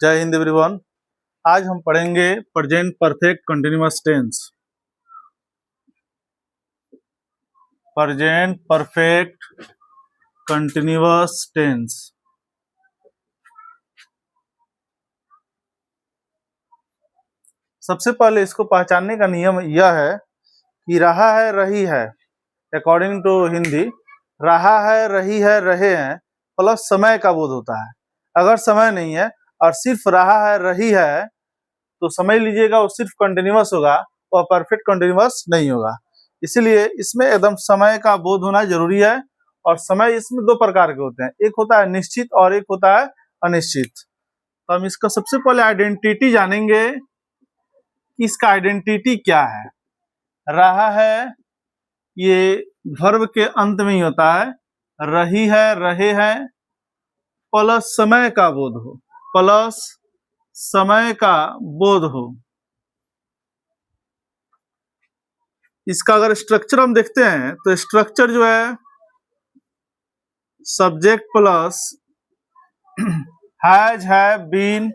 जय हिंद एवरीवन। आज हम पढ़ेंगे present perfect continuous tense. Present perfect continuous tense. सबसे पहले इसको पहचानने का नियम यह है कि रहा है रही है, अकॉर्डिंग टू हिंदी रहा है रही है रहे हैं प्लस समय का बोध होता है। अगर समय नहीं है और सिर्फ रहा है रही है तो समझ लीजिएगा वो सिर्फ कंटिन्यूअस होगा, वह परफेक्ट कंटिन्यूअस नहीं होगा। इसीलिए इसमें एकदम समय का बोध होना जरूरी है। और समय इसमें दो प्रकार के होते हैं, एक होता है निश्चित और एक होता है अनिश्चित। तो हम इसका सबसे पहले आइडेंटिटी जानेंगे कि इसका आइडेंटिटी क्या है। रहा है ये वर्ब के अंत में ही होता है, रही है रहे हैं प्लस समय का बोध हो, प्लस समय का बोध हो। इसका अगर स्ट्रक्चर हम देखते हैं तो स्ट्रक्चर जो है subject plus has have been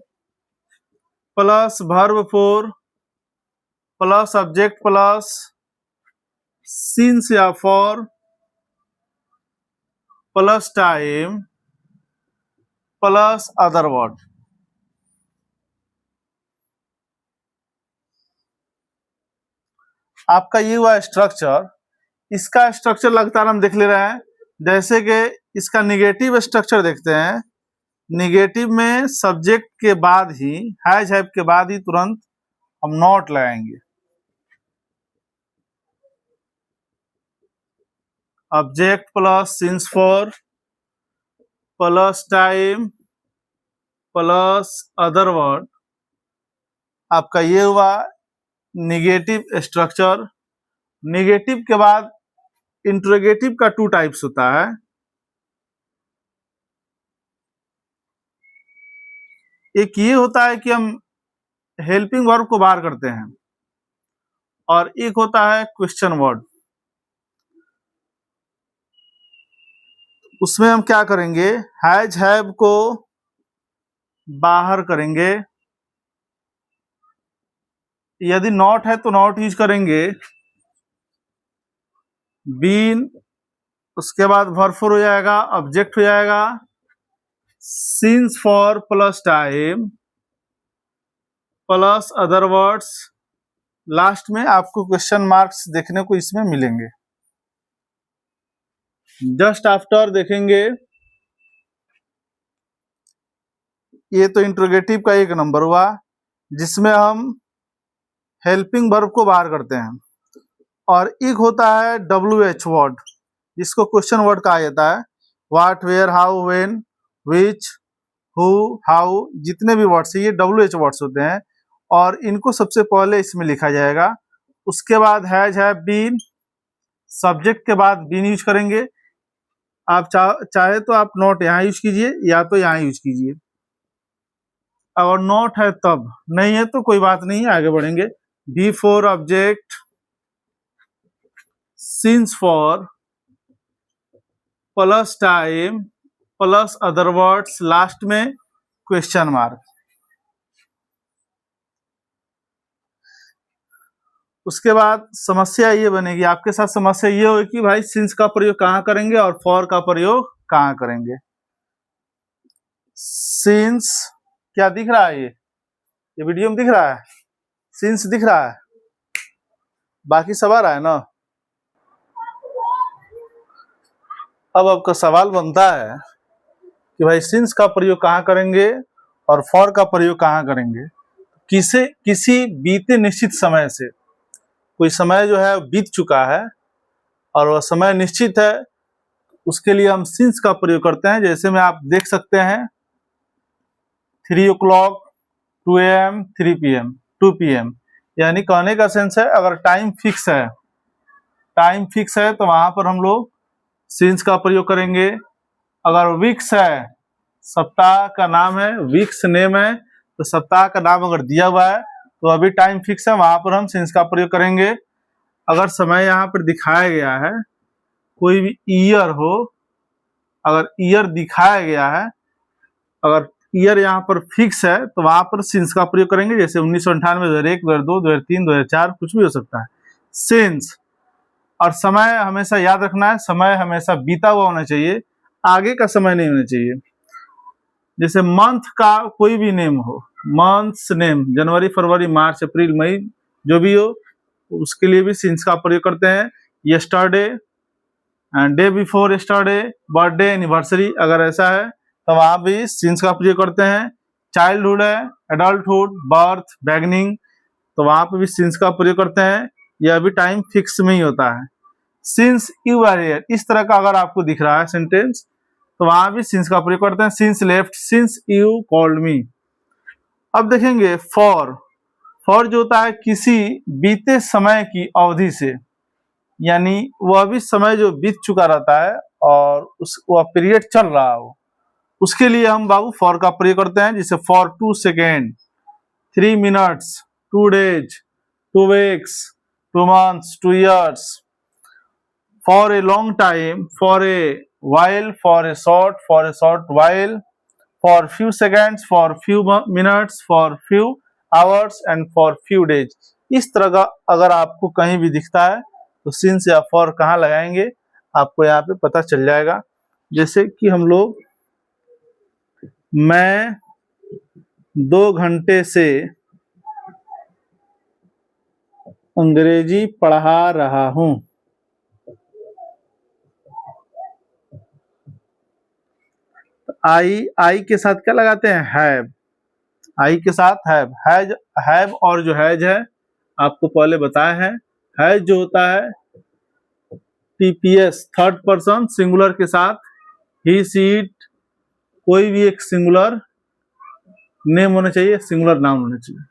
plus verb four plus subject plus since या for plus time plus other word. आपका ये हुआ स्ट्रक्चर। इसका स्ट्रक्चर लगातार हम देख ले रहे हैं। जैसे कि इसका निगेटिव स्ट्रक्चर देखते हैं। निगेटिव में सब्जेक्ट के बाद ही हैज हैव के बाद ही तुरंत हम नॉट लगाएंगे। Object plus since for plus time plus other word. आपका ये हुआ निगेटिव स्ट्रक्चर। निगेटिव के बाद इंट्रोगेटिव का टू टाइप्स होता है। एक ये होता है कि हम हेल्पिंग वर्ब को बाहर करते हैं और एक होता है क्वेश्चन वर्ड। उसमें हम क्या करेंगे, हैज हैव को बाहर करेंगे। यदि नॉट है तो नॉट यूज करेंगे। बीन उसके बाद वर्ब फोर हो जाएगा, ऑब्जेक्ट हो जाएगा, since for plus time plus other words. Last में आपको क्वेश्चन मार्क्स देखने को इसमें मिलेंगे। जस्ट आफ्टर देखेंगे, ये तो इंट्रोगेटिव का एक नंबर हुआ जिसमें हम हेल्पिंग वर्ब को बाहर करते हैं। और एक होता है WH वर्ड जिसको क्वेश्चन वर्ड कहा जाता है। What, where, how, when, which, who, how, जितने भी वर्ड्स हैं ये WH वर्ड्स होते हैं और इनको सबसे पहले इसमें लिखा जाएगा। उसके बाद हैज हैव बीन, सब्जेक्ट के बाद बीन यूज करेंगे। आप चाहे तो आप नॉट यहाँ यूज कीजिए या तो यहाँ यूज कीजिए। अगर नॉट है तब, नहीं है तो कोई बात नहीं, आगे बढ़ेंगे। Before object since for plus time plus other words, last में क्वेश्चन मार्क। उसके बाद समस्या ये बनेगी, आपके साथ समस्या ये होगी कि भाई सिंस का प्रयोग कहाँ करेंगे और फॉर का प्रयोग कहाँ करेंगे। सिंस क्या दिख रहा है, ये वीडियो में दिख रहा है, सिंस दिख रहा है, बाकी सब आ रहा है ना। अब आपका सवाल बनता है कि भाई सिंस का प्रयोग कहाँ करेंगे और फॉर का प्रयोग कहाँ करेंगे। किसी बीते निश्चित समय से, कोई समय जो है बीत चुका है और वह समय निश्चित है, उसके लिए हम सिंस का प्रयोग करते हैं। जैसे में आप देख सकते हैं 3 o'clock, 2 AM, 3 PM, 2 PM, यानी कहने का सेंस है अगर टाइम फिक्स है तो वहां पर हम लोग सिंस का प्रयोग करेंगे। अगर वीक्स है, सप्ताह का नाम है, वीक्स नेम है, तो सप्ताह का नाम अगर दिया हुआ है तो अभी टाइम फिक्स है, वहां पर हम सिंस का प्रयोग करेंगे। अगर समय यहाँ पर दिखाया गया है, कोई भी ईयर हो, अगर ईयर दिखाया गया है, अगर ईयर यहाँ पर फिक्स है तो वहां पर सिंस का प्रयोग करेंगे, जैसे 1998, 2001, 2002, 2003, 2004 कुछ भी हो सकता है, सिंस। और समय हमेशा याद रखना है, समय हमेशा बीता हुआ होना चाहिए, आगे का समय नहीं होना चाहिए। जैसे मंथ का कोई भी नेम हो, मंथ्स नेम, जनवरी, फरवरी, मार्च, अप्रैल, मई, जो भी हो, उसके लिए भी सिंस का प्रयोग करते हैं। Yesterday, day before yesterday, birthday, anniversary, अगर ऐसा है तो वहां भी सिंस का प्रयोग करते हैं। चाइल्डहुड है, एडल्टहुड, बर्थ, बिगिनिंग, तो वहां पे भी सिंस का प्रयोग करते हैं। यह भी टाइम फिक्स में ही होता है। सिंस यू आर हियर, इस तरह का अगर आपको दिख रहा है सेंटेंस तो वहां भी सिंस का प्रयोग करते हैं। Since left, since you called me. अब देखेंगे फॉर। फॉर जो होता है किसी बीते समय की अवधि से, यानी वह भी समय जो बीत चुका रहता है और वह पीरियड चल रहा हो, उसके लिए हम बाबू फॉर का प्रयोग करते हैं। जैसे for 2 second, 3 minutes, 2 days, 2 weeks, 2 months, 2 years, for a long time, for a while, for a short while, for few seconds, for few minutes, for few hours and for few days। इस तरह का अगर आपको कहीं भी दिखता है तो सिंस या फॉर कहाँ लगाएंगे आपको यहाँ पे पता चल जाएगा। जैसे कि हम लोग, मैं 2 घंटे से अंग्रेजी पढ़ा रहा हूँ। आई के साथ क्या लगाते हैं, हैव। आई के साथ हैव और जो हैज है आपको पहले बताया है। हैज जो होता है टीपीएस, थर्ड पर्सन सिंगुलर के साथ, ही सी इट, कोई भी एक सिंगुलर नेम होना चाहिए, सिंगुलर नाउन होना चाहिए,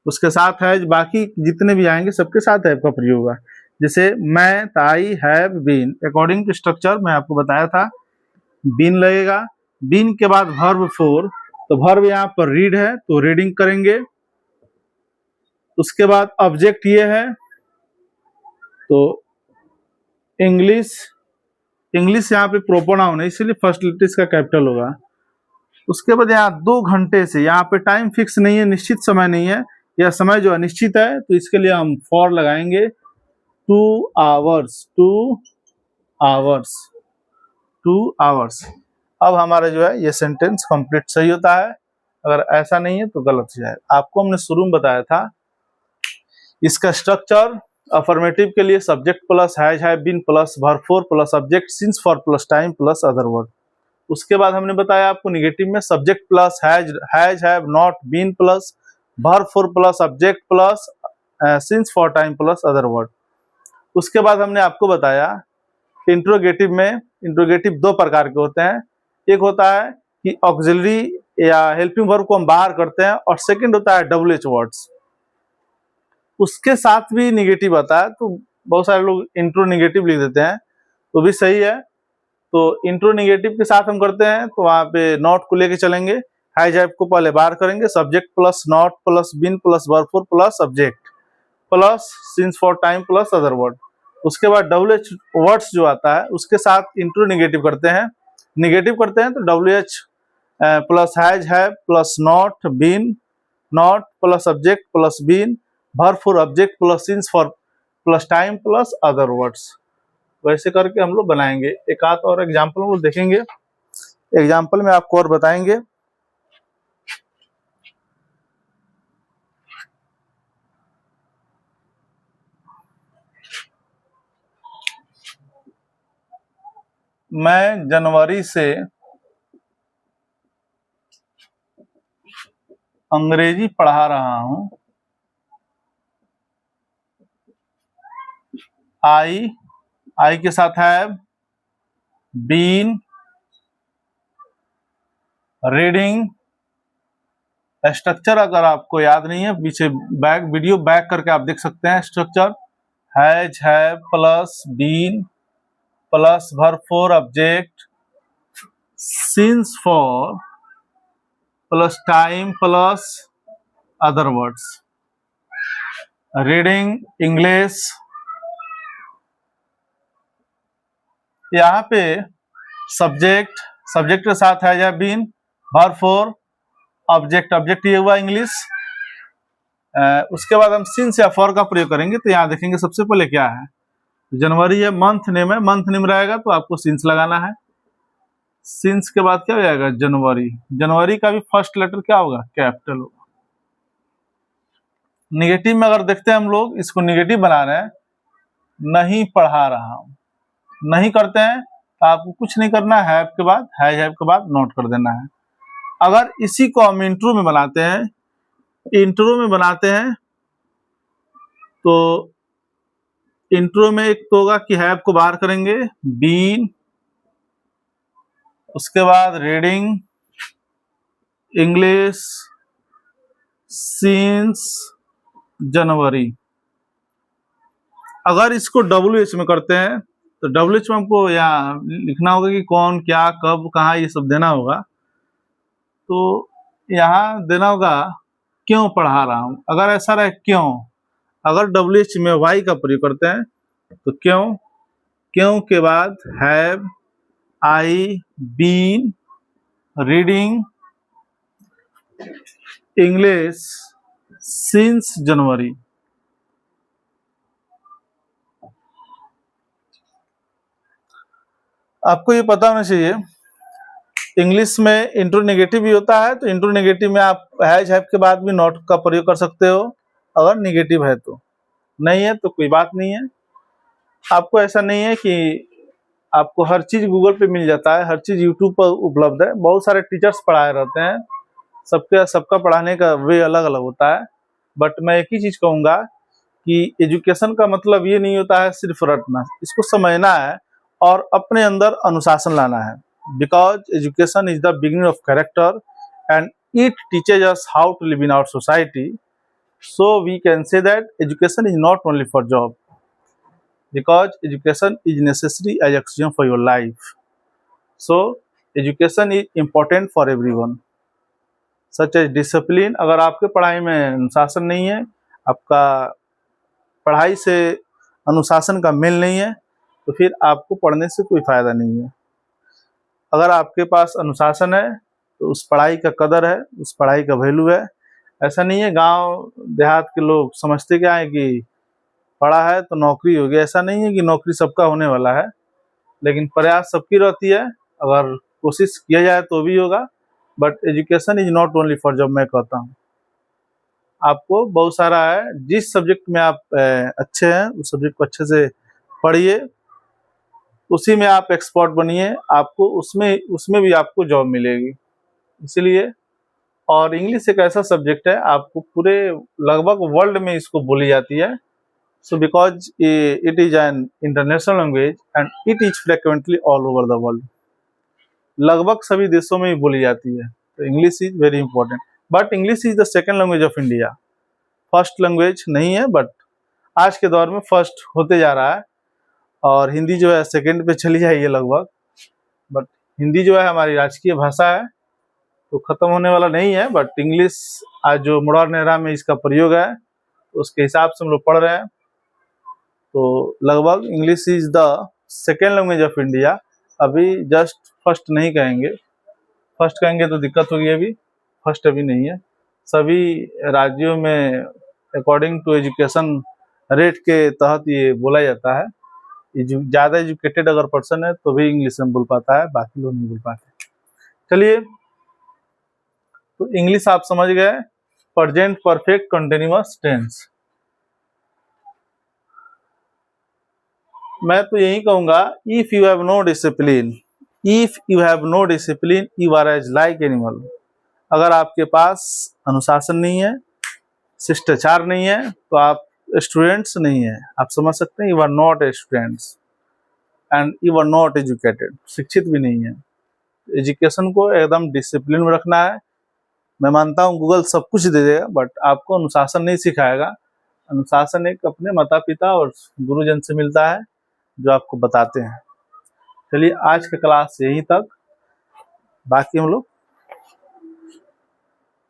उसके साथ हैज। बाकी जितने भी आएंगे सबके साथ हैव का प्रयोग होगा। जैसे मैं, I have been, according to structure मैं आपको बताया था, बीन लगेगा। बीन के बाद वर्ब 4, तो वर्ब यहाँ पर रीड है तो रीडिंग करेंगे। उसके बाद ऑब्जेक्ट ये है तो इंग्लिश, इंग्लिश यहाँ पे प्रोपर नाउन है इसलिए फर्स्ट लेटर इसका कैपिटल होगा। उसके बाद यहाँ 2 घंटे से, यहाँ पे टाइम फिक्स नहीं है, निश्चित समय नहीं है, यह समय जो अनिश्चित है, तो इसके लिए हम फॉर लगाएंगे। 2 आवर्स, 2 आवर्स, 2 आवर्स। अब हमारा जो है ये सेंटेंस कंप्लीट सही होता है। अगर ऐसा नहीं है तो गलत हो जाएगा। आपको हमने शुरू में बताया था इसका स्ट्रक्चर। अफर्मेटिव के लिए subject plus has, have been plus verb 4 plus subject since, for plus time plus other word. उसके बाद हमने बताया आपको निगेटिव में subject plus has, have, not, been plus verb 4 plus subject plus since, for time plus other word. उसके बाद हमने आपको बताया इंट्रोगेटिव में, इंट्रोगेटिव 2 प्रकार के होते हैं। एक होता है कि ऑक्सिलरी या हेल्पिंग वर्ब को हम बाहर करते हैं, और सेकंड होता है WH वर्ड्स, उसके साथ भी निगेटिव आता है। तो बहुत सारे लोग इंट्रो निगेटिव लिख देते हैं, तो भी सही है। तो इंट्रो निगेटिव के साथ हम करते हैं तो वहां पे नॉट को लेके चलेंगे। हैज हैव को पहले बाहर करेंगे, subject plus not plus been plus verb 4 plus subject plus since, for time plus other word. उसके बाद WH वर्ड्स जो आता है उसके साथ इंट्रो निगेटिव करते हैं। निगेटिव करते हैं तो WH plus has, have plus not, been, not plus subject plus been, verb 4 object plus since, for plus time plus other words. वैसे करके हम लोग बनाएंगे। एक आध और एग्जाम्पल हम लोग देखेंगे, एग्जाम्पल में आपको और बताएंगे। मैं जनवरी से अंग्रेजी पढ़ा रहा हूं। आई के साथ हैव, बीन, रीडिंग। स्ट्रक्चर अगर आपको याद नहीं है, पीछे बैक वीडियो बैक करके आप देख सकते हैं structure. Has, have plus been plus verb 4 object since, for plus time plus other words. Reading English, यहाँ पे सब्जेक्ट के साथ has, have been, verb 4 object, object ये हुआ इंग्लिश। उसके बाद हम सिंस या फॉर का प्रयोग करेंगे। तो यहाँ देखेंगे सबसे पहले क्या है, जनवरी है, मंथ नेम है, मंथ नेम रहेगा तो आपको सिंस लगाना है। सिंस के बाद क्या हो जाएगा, जनवरी। जनवरी का भी फर्स्ट लेटर क्या होगा, कैपिटल होगा। निगेटिव में अगर देखते हैं हम लोग, इसको निगेटिव बना रहे हैं, नहीं पढ़ा रहा हूं, नहीं करते हैं तो आपको कुछ नहीं करना है, के बाद हैव के बाद नोट कर देना है। अगर इसी को हम इंट्रो में बनाते हैं, इंट्रो में बनाते हैं तो इंट्रो में एक तो होगा कि हैव को बाहर करेंगे, बीन, उसके बाद रीडिंग इंग्लिश सिंस जनवरी। अगर इसको WH में करते हैं तो WH में हमको यहाँ लिखना होगा कि कौन, क्या, कब, कहाँ, ये सब देना होगा। तो यहाँ देना होगा क्यों पढ़ा रहा हूं। अगर ऐसा रहे क्यों, अगर WH में वाई का प्रयोग करते हैं तो क्यों, क्यों के बाद have I been reading English since January. आपको ये पता होना चाहिए, इंग्लिश में इंट्रोनेगेटिव भी होता है। तो इंट्रोनेगेटिव में आप हैज हैव के बाद भी नॉट का प्रयोग कर सकते हो, अगर निगेटिव है तो। नहीं है तो कोई बात नहीं है। आपको ऐसा नहीं है कि आपको हर चीज गूगल पे मिल जाता है, हर चीज यूट्यूब पर उपलब्ध है। बहुत सारे टीचर्स पढ़ाए रहते हैं, सबका पढ़ाने का वे अलग अलग होता है। बट मैं एक ही चीज कहूंगा कि एजुकेशन का मतलब ये नहीं होता है सिर्फ रटना, इसको समझना है और अपने अंदर अनुशासन लाना है। Because education is the beginning of character and it teaches us how to live in our society. So we can say that education is not only for job, because education is necessary as oxygen for your life. So education is important for everyone, such as discipline। अगर आपके पढ़ाई में अनुशासन नहीं है, आपका पढ़ाई से अनुशासन का मेल नहीं है, तो फिर आपको पढ़ने से कोई फायदा नहीं है। अगर आपके पास अनुशासन है तो उस पढ़ाई का कदर है, उस पढ़ाई का वैल्यू है। ऐसा नहीं है गांव देहात के लोग समझते क्या है कि पढ़ा है तो नौकरी होगी। ऐसा नहीं है कि नौकरी सबका होने वाला है, लेकिन प्रयास सबकी रहती है। अगर कोशिश किया जाए तो भी होगा। But education is not only for job. मैं कहता हूँ आपको बहुत सारा है, जिस सब्जेक्ट में आप अच्छे हैं उस सब्जेक्ट को अच्छे से पढ़िए, उसी में आप एक्सपर्ट बनिए, आपको उसमें भी आपको जॉब मिलेगी। इसलिए, और इंग्लिश एक ऐसा सब्जेक्ट है, आपको पूरे लगभग वर्ल्ड में इसको बोली जाती है। So because it is an international language and it is frequently all over the world, लगभग सभी देशों में बोली जाती है। तो English is very important. But English is the second language of India, first language नहीं है। बट आज के दौर में फर्स्ट होते जा रहा है, और हिंदी जो है सेकेंड पे चली जाएगी लगभग। बट हिंदी जो है हमारी राजकीय भाषा है, तो खत्म होने वाला नहीं है। बट इंग्लिश आज जो मॉडर्न एरा में इसका प्रयोग है, उसके हिसाब से हम लोग पढ़ रहे हैं। तो लगभग English is the second language of India. अभी जस्ट फर्स्ट नहीं कहेंगे, फर्स्ट कहेंगे तो दिक्कत होगी। अभी फर्स्ट अभी नहीं है। सभी राज्यों में अकॉर्डिंग टू एजुकेशन रेट के तहत ये बोला जाता है। ज़्यादा एजुकेटेड अगर पर्सन है तो भी इंग्लिश में बोल पाता है, बाकी लोग नहीं बोल पाते। चलिए, तो इंग्लिश आप समझ गए, प्रेजेंट परफेक्ट कंटिन्यूअस टेंस। मैं तो यही कहूंगा, if you have no discipline, if you have no discipline you are as like animal. अगर आपके पास अनुशासन नहीं है, शिष्टाचार नहीं है, तो आप स्टूडेंट्स नहीं है। आप समझ सकते हैं, you are not a students and you are not educated, शिक्षित भी नहीं है। एजुकेशन को एकदम डिसिप्लिन में रखना है। मैं मानता हूँ गूगल सब कुछ दे देगा, बट आपको अनुशासन नहीं सिखाएगा। अनुशासन एक अपने माता पिता और गुरुजन से मिलता है, जो आपको बताते हैं। चलिए, आज का क्लास यहीं तक, बाकी हम लोग